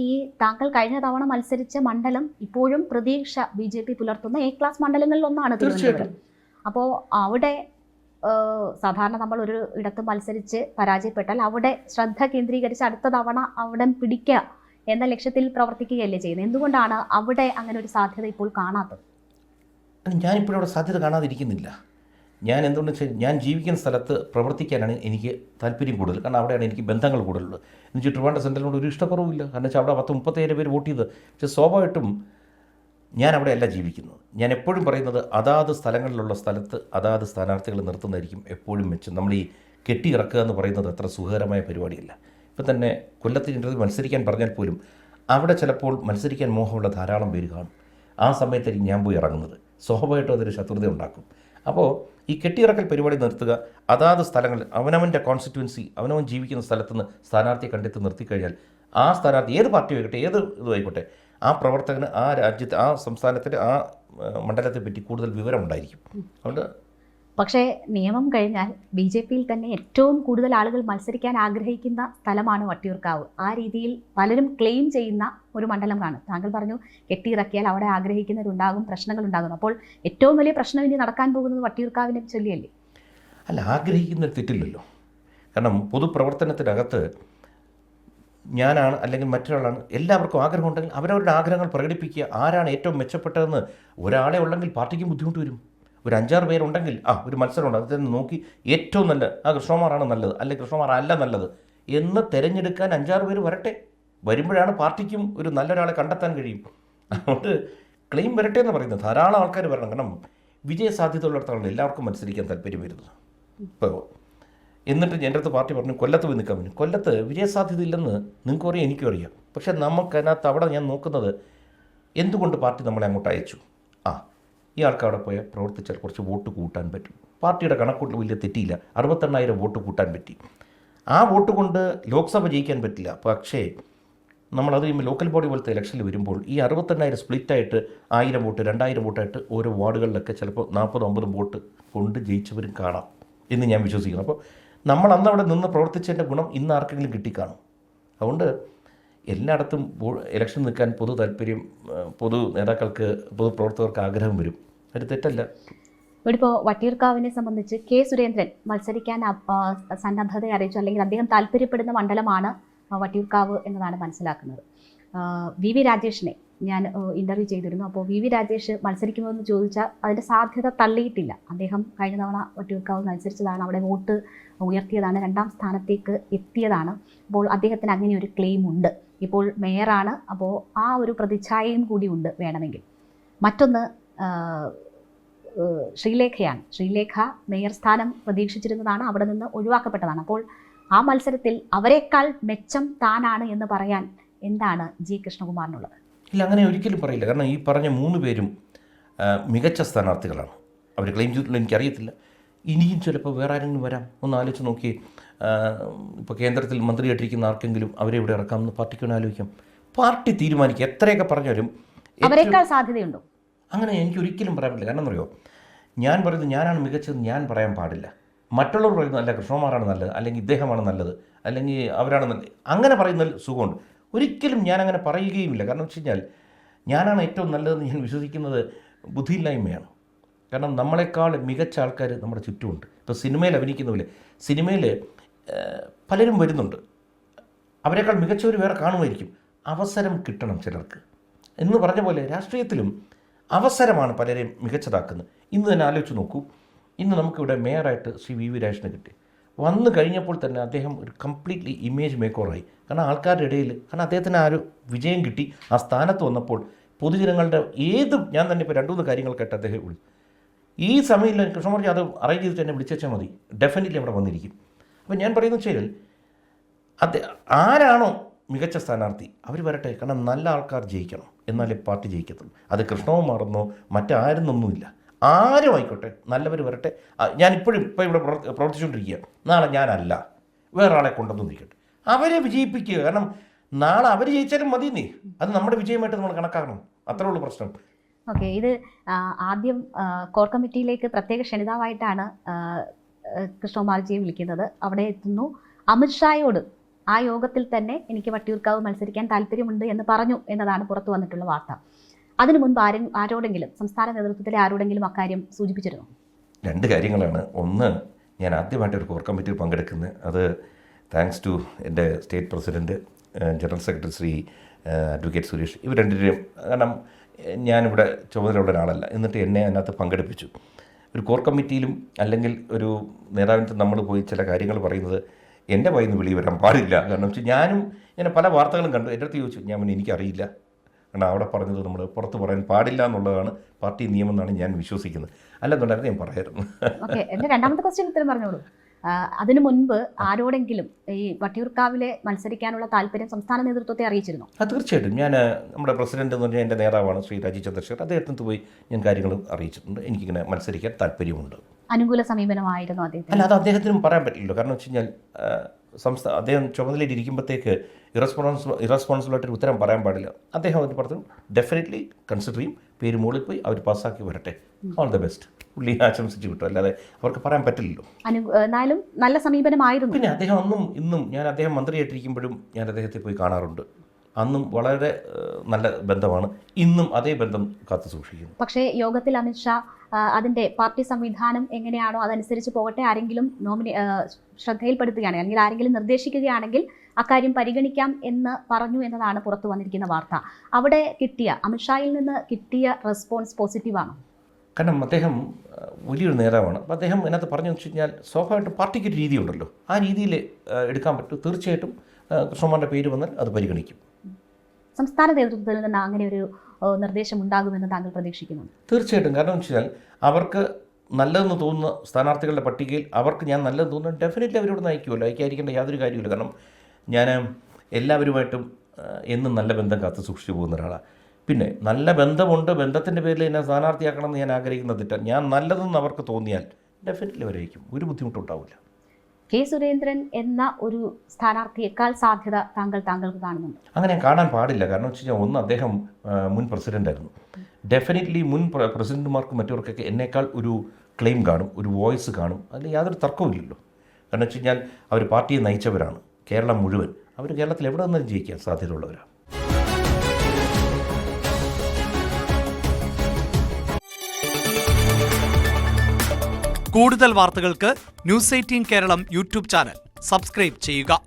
ഈ താങ്കൾ കഴിഞ്ഞ തവണ മത്സരിച്ച മണ്ഡലം ഇപ്പോഴും പ്രതീക്ഷ ബി.ജെ.പി. പുലർത്തുന്ന എ ക്ലാസ് മണ്ഡലങ്ങളിൽ ഒന്നാണ് തിരുവനന്തപുരം. അപ്പോൾ അവിടെ സാധാരണ നമ്മൾ ഒരു ഇടത്ത് മത്സരിച്ച് പരാജയപ്പെട്ടാൽ അവിടെ ശ്രദ്ധ കേന്ദ്രീകരിച്ച് അടുത്ത തവണ അവിടെ പിടിക്കുക എന്ന ലക്ഷ്യത്തിൽ പ്രവർത്തിക്കുകയല്ലേ ചെയ്യുന്നത്. എന്തുകൊണ്ടാണ് അവിടെ അങ്ങനെ ഒരു സാധ്യത ഇപ്പോൾ കാണാത്തത്? ഞാനിപ്പോഴും അവിടെ സാധ്യത കാണാതിരിക്കുന്നില്ല. ഞാൻ എന്തുകൊണ്ട് വെച്ചാൽ ഞാൻ ജീവിക്കുന്ന സ്ഥലത്ത് പ്രവർത്തിക്കാനാണ് എനിക്ക് താല്പര്യം കൂടുതൽ. കാരണം അവിടെയാണ് എനിക്ക് ബന്ധങ്ങൾ കൂടുതലുള്ളത്. എന്ന് വെച്ചാൽ ട്രിവാൻഡ്രം സെൻട്രലിനോട് ഒരു ഇഷ്ടക്കുറവില്ല. കാരണം വെച്ചാൽ അവിടെ 37 പേര് വോട്ട് ചെയ്ത്. പക്ഷേ സ്വാഭാവികമായിട്ടും ഞാൻ അവിടെയല്ല ജീവിക്കുന്നത്. ഞാൻ എപ്പോഴും പറയുന്നത് അതാത് സ്ഥലങ്ങളിലുള്ള സ്ഥലത്ത് അതാത് സ്ഥാനാർത്ഥികൾ നിർത്തുന്നതായിരിക്കും എപ്പോഴും മെച്ചം. നമ്മൾ ഈ കെട്ടിയിറക്കുക എന്ന് പറയുന്നത് അത്ര സുഖകരമായ പരിപാടിയല്ല. ഇപ്പം തന്നെ കൊല്ലത്തിൻ്റെ മത്സരിക്കാൻ പറഞ്ഞാൽ പോലും അവിടെ ചിലപ്പോൾ മത്സരിക്കാൻ മോഹമുള്ള ധാരാളം പേര് കാണും. ആ സമയത്തായിരിക്കും ഞാൻ പോയി ഇറങ്ങുന്നത്. സ്വാഭാവികമായിട്ടും അതൊരു ശത്രുത ഉണ്ടാക്കും. അപ്പോൾ ഈ കെട്ടിയിറക്കൽ പരിപാടി നിർത്തുക, അതാത് സ്ഥലങ്ങളിൽ അവനവൻ്റെ കോൺസ്റ്റിറ്റ്യുവൻസി അവനവൻ ജീവിക്കുന്ന സ്ഥലത്തുനിന്ന് സ്ഥാനാർത്ഥിയെ കണ്ടെത്തി നിർത്തിക്കഴിഞ്ഞാൽ ആ സ്ഥാനാർത്ഥി ഏത് പാർട്ടി ആയിക്കോട്ടെ ഏത് ഇതുമായിക്കോട്ടെ ആ പ്രവർത്തകന് ആ രാജ്യത്ത് ആ സംസ്ഥാനത്തിൻ്റെ ആ മണ്ഡലത്തെ പറ്റി കൂടുതൽ വിവരമുണ്ടായിരിക്കും. അതുകൊണ്ട് പക്ഷേ നിയമം കഴിഞ്ഞാൽ ബി.ജെ.പിയിൽ തന്നെ ഏറ്റവും കൂടുതൽ ആളുകൾ മത്സരിക്കാൻ ആഗ്രഹിക്കുന്ന സ്ഥലമാണ് വട്ടിയൂർക്കാവ്. ആ രീതിയിൽ പലരും ക്ലെയിം ചെയ്യുന്ന ഒരു മണ്ഡലം കാണും. താങ്കൾ പറഞ്ഞു കെട്ടിയിറക്കിയാൽ അവിടെ ആഗ്രഹിക്കുന്നവരുണ്ടാകും, പ്രശ്നങ്ങൾ ഉണ്ടാകും. അപ്പോൾ ഏറ്റവും വലിയ പ്രശ്നം ഇനി നടക്കാൻ പോകുന്നത് വട്ടിയൂർക്കാവിനെ ചൊല്ലിയല്ലേ? അല്ല, ആഗ്രഹിക്കുന്നൊരു തെറ്റില്ലല്ലോ. കാരണം പൊതുപ്രവർത്തനത്തിനകത്ത് ഞാനാണ് അല്ലെങ്കിൽ മറ്റൊരാളാണ്, എല്ലാവർക്കും ആഗ്രഹമുണ്ടെങ്കിൽ അവരവരുടെ ആഗ്രഹങ്ങൾ പ്രകടിപ്പിക്കുക. ആരാണ് ഏറ്റവും മെച്ചപ്പെട്ടതെന്ന് ഒരാളെ ഉള്ളെങ്കിൽ പാർട്ടിക്കും ബുദ്ധിമുട്ട് വരും. ഒരു 5-6 പേരുണ്ടെങ്കിൽ ഒരു മത്സരമുണ്ട്, അതിൽ നിന്ന് നോക്കി ഏറ്റവും നല്ല കൃഷ്ണകുമാറാണ് നല്ലത് അല്ലെങ്കിൽ കൃഷ്ണകുമാർ അല്ല നല്ലത് എന്ന് തിരഞ്ഞെടുക്കാൻ 5-6 പേര് വരട്ടെ. വരുമ്പോഴാണ് പാർട്ടിക്കും ഒരു നല്ലൊരാളെ കണ്ടെത്താൻ കഴിയും. അതുകൊണ്ട് ക്ലെയിം വരട്ടെ എന്ന് പറയുന്നത് ധാരാളം ആൾക്കാർ വരണം. കാരണം വിജയ സാധ്യതയുള്ളിടത്താണ് എല്ലാവർക്കും മത്സരിക്കാൻ താല്പര്യം വരുന്നത്. ഇപ്പോൾ എന്നിട്ട് എൻ്റെ അടുത്ത് പാർട്ടി പറഞ്ഞു കൊല്ലത്ത് പോയി നിൽക്കാൻ പറ്റും. കൊല്ലത്ത് വിജയസാധ്യത ഇല്ലെന്ന് നിങ്ങൾക്കും അറിയാം, എനിക്കും അറിയാം. പക്ഷേ നമുക്കതിനകത്ത് അവിടെ ഞാൻ നോക്കുന്നത് എന്തുകൊണ്ട് പാർട്ടി നമ്മളെ അങ്ങോട്ട് അയച്ചു. ഈ ആൾക്ക് അവിടെ പോയാൽ പ്രവർത്തിച്ചാൽ കുറച്ച് വോട്ട് കൂട്ടാൻ പറ്റും. പാർട്ടിയുടെ കണക്കൂട്ടിൽ വലിയ തെറ്റിയില്ല. 68,000 വോട്ട് കൂട്ടാൻ പറ്റി. ആ വോട്ട് കൊണ്ട് ലോക്സഭ ജയിക്കാൻ പറ്റില്ല. പക്ഷേ നമ്മളത് ലോക്കൽ ബോഡി പോലത്തെ ഇലക്ഷനിൽ വരുമ്പോൾ ഈ 68,000 സ്പ്ലിറ്റായിട്ട് 1000 വോട്ട് 2000 വോട്ടായിട്ട് ഓരോ വാർഡുകളിലൊക്കെ ചിലപ്പോൾ 40-50 വോട്ട് കൊണ്ട് ജയിച്ചവരും കാണാം എന്ന് ഞാൻ വിശ്വസിക്കുന്നു. അപ്പോൾ നമ്മൾ അന്ന് അവിടെ നിന്ന് പ്രവർത്തിച്ചതിൻ്റെ ഗുണം ഇന്ന് ആർക്കെങ്കിലും കിട്ടിക്കാണും. അതുകൊണ്ട് എല്ലായിടത്തും ഇലക്ഷൻ നിൽക്കാൻ പൊതു താല്പര്യം പൊതു നേതാക്കൾക്ക് പൊതുപ്രവർത്തകർക്ക് ആഗ്രഹം വരും. അത് തെറ്റല്ല. ഇപ്പോൾ വട്ടിയൂർക്കാവിനെ സംബന്ധിച്ച് കെ സുരേന്ദ്രൻ മത്സരിക്കാൻ സന്നദ്ധത അറിയിച്ചു, അല്ലെങ്കിൽ അദ്ദേഹം താല്പര്യപ്പെടുന്ന മണ്ഡലമാണ് വട്ടിയൂർക്കാവ് എന്നതാണ് മനസ്സിലാക്കുന്നത്. വി രാജേഷിനെ ഞാൻ ഇൻ്റർവ്യൂ ചെയ്തിരുന്നു. അപ്പോൾ വി രാജേഷ് മത്സരിക്കുമോ എന്ന് ചോദിച്ചാൽ അതിൻ്റെ സാധ്യത തള്ളിയിട്ടില്ല. അദ്ദേഹം കഴിഞ്ഞ തവണ വട്ടിയൂർക്കാവ് മത്സരിച്ചതാണ്, അവിടെ വോട്ട് ഉയർത്തിയതാണ്, 2ാം സ്ഥാനത്തേക്ക് എത്തിയതാണ്. അപ്പോൾ അദ്ദേഹത്തിന് അങ്ങനെ ഒരു ക്ലെയിം ഉണ്ട്. ഇപ്പോൾ മേയറാണ്, അപ്പോൾ ആ ഒരു പ്രതിച്ഛായയും കൂടി ഉണ്ട് വേണമെങ്കിൽ. മറ്റൊന്ന് ശ്രീലേഖയാണ്. ശ്രീലേഖ മേയർ സ്ഥാനം പ്രതീക്ഷിച്ചിരുന്നതാണ്, അവിടെ നിന്ന് ഒഴിവാക്കപ്പെട്ടതാണ്. അപ്പോൾ ആ മത്സരത്തിൽ അവരെക്കാൾ മെച്ചം താനാണ് എന്ന് പറയാൻ എന്താണ് ജി കൃഷ്ണകുമാറിനുള്ളത്? ഇല്ല, അങ്ങനെ ഒരിക്കലും പറയില്ല. കാരണം ഈ പറഞ്ഞ 3 പേരും മികച്ച സ്ഥാനാർത്ഥികളാണ്. അവർ ക്ലെയിം ചെയ്തിട്ടുള്ള എനിക്കറിയത്തില്ല. ഇനിയും ചിലപ്പോൾ വേറെ ആരെങ്കിലും വരാം. ഒന്ന് ആലോചിച്ച് നോക്കി. ഇപ്പോൾ കേന്ദ്രത്തിൽ മന്ത്രിയായിട്ടിരിക്കുന്ന ആർക്കെങ്കിലും അവരെ ഇവിടെ ഇറക്കാമെന്ന് പാർട്ടിക്ക് ആലോചിക്കാം. പാർട്ടി തീരുമാനിക്കുക. എത്രയൊക്കെ പറഞ്ഞാലും അവരെക്കാൾ സാധ്യതയുണ്ടോ? അങ്ങനെ എനിക്ക് ഒരിക്കലും പറയാൻ പറ്റില്ല. കാരണം എന്നറിയോ, ഞാൻ പറയുന്നത് ഞാനാണ് മികച്ചത് ഞാൻ പറയാൻ പാടില്ല. മറ്റുള്ളവർ പറയുന്നത് അല്ല കൃഷ്ണകുമാറാണ് നല്ലത്, അല്ലെങ്കിൽ ഇദ്ദേഹമാണ് നല്ലത്, അല്ലെങ്കിൽ അവരാണ് നല്ലത്, അങ്ങനെ പറയുന്നതിൽ സുഖമുണ്ട്. ഒരിക്കലും ഞാനങ്ങനെ പറയുകയുമില്ല. കാരണം വെച്ച് കഴിഞ്ഞാൽ ഞാനാണ് ഏറ്റവും നല്ലതെന്ന് ഞാൻ വിശ്വസിക്കുന്നത് ബുദ്ധിയില്ലായ്മയാണ്. കാരണം നമ്മളെക്കാൾ മികച്ച ആൾക്കാർ നമ്മുടെ ചുറ്റുമുണ്ട്. ഇപ്പോൾ സിനിമയിൽ അഭിനയിക്കുന്നവരെ സിനിമയിൽ പലരും വരുന്നുണ്ട്, അവരെക്കാൾ മികച്ചവർ വേറെ കാണുമായിരിക്കും. അവസരം കിട്ടണം ചിലർക്ക് എന്ന് പറഞ്ഞ പോലെ രാഷ്ട്രീയത്തിലും അവസരമാണ് പലരെയും മികച്ചതാക്കുന്നത്. ഇന്ന് തന്നെ ആലോചിച്ച് നോക്കൂ. ഇന്ന് നമുക്കിവിടെ മേയറായിട്ട് ശ്രീ വി രാജേഷിനെ കിട്ടി. വന്നു കഴിഞ്ഞപ്പോൾ തന്നെ അദ്ദേഹം ഒരു കംപ്ലീറ്റ്ലി ഇമേജ് മേക്കോറായി. കാരണം ആൾക്കാരുടെ ഇടയിൽ, കാരണം അദ്ദേഹത്തിന് ആ ഒരു വിജയം കിട്ടി. ആ സ്ഥാനത്ത് വന്നപ്പോൾ പൊതുജനങ്ങളുടെ ഞാൻ തന്നെ ഇപ്പോൾ 2-3 കാര്യങ്ങൾ കേട്ട് അദ്ദേഹം വിളിച്ചു. ഈ സമയത്ത് കൃഷ്ണകുമാർ യാദവ് അറേഞ്ച് ചെയ്തിട്ട് എന്നെ വിളിച്ചാൽ മതി, ഡെഫിനറ്റ്ലി അവിടെ വന്നിരിക്കും. അപ്പോൾ ഞാൻ പറയുന്നത് വെച്ചാൽ ആരാണോ മികച്ച സ്ഥാനാർത്ഥി അവർ വരട്ടെ. കാരണം നല്ല ആൾക്കാർ ജയിക്കണം, എന്നാലേ പാർട്ടി ജയിക്കത്തുള്ളൂ. അത് കൃഷ്ണകുമാറെന്നോ മറ്റാരെന്നൊന്നുമില്ല, ആരും ആയിക്കോട്ടെ, നല്ലവർ വരട്ടെ. ഞാനിപ്പോഴും ഇവിടെ പ്രവർത്തിച്ചുകൊണ്ടിരിക്കുക. നാളെ ഞാനല്ല, വേറെ ആളെ കൊണ്ടുവന്ന് നിൽക്കട്ടെ, അവരെ വിജയിപ്പിക്കുക. കാരണം നാളെ അവർ ജയിച്ചാലും മതി, അത് നമ്മുടെ വിജയമായിട്ട് നമ്മൾ കണക്കാക്കണം. അത്രേ ഉള്ളൂ പ്രശ്നം. ഓക്കെ, ഇത് ആദ്യം കോർ കമ്മിറ്റിയിലേക്ക് പ്രത്യേക ക്ഷണിതാവായിട്ടാണ് കൃഷ്ണകുമാർജിയെ വിളിക്കുന്നത്. അവിടെ എത്തുന്നു. അമിത്ഷായോട് ആ യോഗത്തിൽ തന്നെ എനിക്ക് വട്ടിയൂർക്കാവ് മത്സരിക്കാൻ താല്പര്യമുണ്ട് എന്ന് പറഞ്ഞു എന്നതാണ് പുറത്തു വന്നിട്ടുള്ള വാർത്ത. അതിനു മുൻപ് ആരോടെങ്കിലും സംസ്ഥാന നേതൃത്വത്തിലെ ആരോടെങ്കിലും അക്കാര്യം സൂചിപ്പിച്ചിരുന്നു? രണ്ട് കാര്യങ്ങളാണ്. ഒന്ന്, ഞാൻ ആദ്യമായിട്ട് ഒരു കോർ കമ്മിറ്റിയിൽ പങ്കെടുക്കുന്നത്. അത് താങ്ക്സ് ടു എൻ്റെ state president, general secretary Shri advocate Suresh. ഇവർ രണ്ടുപേരും, കാരണം ഞാനിവിടെ ചുമതലയുള്ള ഒരാളല്ല, എന്നിട്ട് എന്നെ അതിനകത്ത് പങ്കെടുപ്പിച്ചു. ഒരു കോർ കമ്മിറ്റിയിലും അല്ലെങ്കിൽ ഒരു നേതാവിൻ്റെ നമ്മൾ പോയി ചില കാര്യങ്ങൾ പറയുന്നത് എൻ്റെ വായിൽ നിന്ന് വെളിയിൽ വരാൻ പാടില്ല. കാരണം വെച്ചാൽ ഞാനും ഇങ്ങനെ പല വാർത്തകളും കണ്ടു. എൻ്റെ അടുത്ത് ചോദിച്ചു, ഞാൻ എനിക്കറിയില്ല, കാരണം അവിടെ പറഞ്ഞത് നമ്മൾ പുറത്ത് പറയാൻ പാടില്ല എന്നുള്ളതാണ് പാർട്ടി നിയമം എന്നാണ് ഞാൻ വിശ്വസിക്കുന്നത്. അല്ലെന്നുണ്ടായിരുന്നു ഞാൻ പറയായിരുന്നു. ഓക്കെ, എൻ്റെ രണ്ടാമത്തെ ക്വസ്റ്റ്യൻ ഉത്തരം പറഞ്ഞോളൂ. അതിനു മുൻപ് ആരോടെങ്കിലും ഈ വട്ടിയൂർക്കാവിലെ മത്സരിക്കാനുള്ള താല്പര്യം സംസ്ഥാന നേതൃത്വത്തെ അറിയിച്ചിരുന്നു? തീർച്ചയായിട്ടും. ഞാൻ നമ്മുടെ പ്രസിഡന്റ് എന്ന് പറഞ്ഞാൽ എൻ്റെ നേതാവാണ് ശ്രീ രാജീവ് ചന്ദ്രശേഖർ. അദ്ദേഹത്തിന് പോയി ഞാൻ കാര്യങ്ങൾ അറിയിച്ചിട്ടുണ്ട്. എനിക്കിങ്ങനെ മത്സരിക്കാൻ താല്പര്യമുണ്ട്. അനുകൂല സമീപനമായിരുന്നു അദ്ദേഹത്തിന്? അല്ല, അത് അദ്ദേഹത്തിനും പറയാൻ പറ്റില്ലല്ലോ. കാരണം വെച്ച് കഴിഞ്ഞാൽ അദ്ദേഹം ചുമതലയിൽ ഇരിക്കുമ്പോഴത്തേക്ക് ഇറസ്പോൺസിബിളായിട്ടൊരു ഉത്തരം പറയാൻ പാടില്ല. അദ്ദേഹം അതിന് പറഞ്ഞു ഡെഫിനറ്റ്ലി കൺസിഡർ ചെയ്യും, പേര് മുകളിൽ പോയി അവർ പാസ്സാക്കി വരട്ടെ, ഓൾ ദ ബെസ്റ്റ് പുള്ളി ആശംസിച്ച് വിട്ടു. അല്ലാതെ അവർക്ക് പറയാൻ പറ്റില്ലല്ലോ. എന്നാലും നല്ല സമീപനമായിരുന്നു. പിന്നെ അദ്ദേഹം ഇന്നും ഞാൻ അദ്ദേഹം മന്ത്രിയായിട്ടിരിക്കുമ്പോഴും ഞാൻ അദ്ദേഹത്തെ പോയി കാണാറുണ്ട്. അന്നും വളരെ നല്ല ബന്ധമാണ്, ഇന്നും അതേ ബന്ധം കാത്തു സൂക്ഷിക്കുന്നു. പക്ഷേ യോഗത്തിൽ അമിത്ഷാ അതിൻ്റെ പാർട്ടി സംവിധാനം എങ്ങനെയാണോ അതനുസരിച്ച് പോകട്ടെ, ആരെങ്കിലും ശ്രദ്ധയിൽപ്പെടുത്തുകയാണെങ്കിൽ അല്ലെങ്കിൽ ആരെങ്കിലും നിർദ്ദേശിക്കുകയാണെങ്കിൽ അക്കാര്യം പരിഗണിക്കാം എന്ന് പറഞ്ഞു എന്നതാണ് പുറത്തു വന്നിരിക്കുന്ന വാർത്ത. അവിടെ അമിത്ഷായിൽ നിന്ന് കിട്ടിയ റെസ്പോൺസ് പോസിറ്റീവാണോ? കാരണം അദ്ദേഹം വലിയൊരു നേതാവാണ്. അപ്പോൾ അദ്ദേഹം അതിനകത്ത് പറഞ്ഞു വെച്ച് കഴിഞ്ഞാൽ സ്വാഭാവികമായിട്ടും പാർട്ടിക്ക് ഒരു രീതിയുണ്ടല്ലോ, ആ രീതിയിൽ എടുക്കാൻ പറ്റും. തീർച്ചയായിട്ടും കൃഷ്ണകുമാറിൻ്റെ പേര് വന്നാൽ അത് പരിഗണിക്കും. സംസ്ഥാന നേതൃത്വത്തിൽ നിന്ന് അങ്ങനെ ഒരു നിർദ്ദേശം ഉണ്ടാകുമെന്ന് താങ്കൾ പ്രതീക്ഷിക്കുന്നു? തീർച്ചയായിട്ടും. കാരണം വെച്ച് കഴിഞ്ഞാൽ അവർക്ക് നല്ലതെന്ന് തോന്നുന്ന സ്ഥാനാർത്ഥികളുടെ പട്ടികയിൽ അവർക്ക് ഞാൻ നല്ലതെന്ന് തോന്നുന്നത് ഡെഫിനറ്റ്ലി അവരോട് നയിക്കുമല്ലോ. അയക്കാതിരിക്കേണ്ട യാതൊരു കാര്യമില്ല. കാരണം ഞാൻ എല്ലാവരുമായിട്ടും എന്നും നല്ല ബന്ധം കാത്തു സൂക്ഷിച്ചു പോകുന്ന ഒരാളാണ്. പിന്നെ നല്ല ബന്ധമുണ്ട്, ബന്ധത്തിൻ്റെ പേരിൽ എന്നെ സ്ഥാനാർത്ഥിയാക്കണം എന്ന് ഞാൻ ആഗ്രഹിക്കുന്ന തെറ്റാണ്. ഞാൻ നല്ലതെന്ന് അവർക്ക് തോന്നിയാൽ ഡെഫിനറ്റ്ലി അവരയക്കും, ഒരു ബുദ്ധിമുട്ടുണ്ടാവില്ല. കെ സുരേന്ദ്രൻ എന്ന ഒരു സ്ഥാനാർത്ഥിയേക്കാൾ സാധ്യത താങ്കൾക്ക് കാണുന്നുണ്ട്? അങ്ങനെ കാണാൻ പാടില്ല. കാരണം വെച്ച് കഴിഞ്ഞാൽ ഒന്ന്, അദ്ദേഹം മുൻ പ്രസിഡൻ്റായിരുന്നു. ഡെഫിനറ്റ്ലി മുൻ പ്രസിഡന്റുമാർക്കും മറ്റവർക്കൊക്കെ എന്നേക്കാൾ ഒരു ക്ലെയിം കാണും, ഒരു വോയിസ് കാണും. അതിൽ യാതൊരു തർക്കവുമില്ലല്ലോ. കാരണം വെച്ച് കഴിഞ്ഞാൽ അവർ പാർട്ടിയെ നയിച്ചവരാണ്. കേരളം മുഴുവൻ അവർ കേരളത്തിൽ എവിടെ നിന്നും ജയിക്കാൻ സാധ്യതയുള്ളവരാണ്. കൂടുതൽ വാർത്തകൾക്ക് news 18 Keralam YouTube channel subscribe ചെയ്യുക.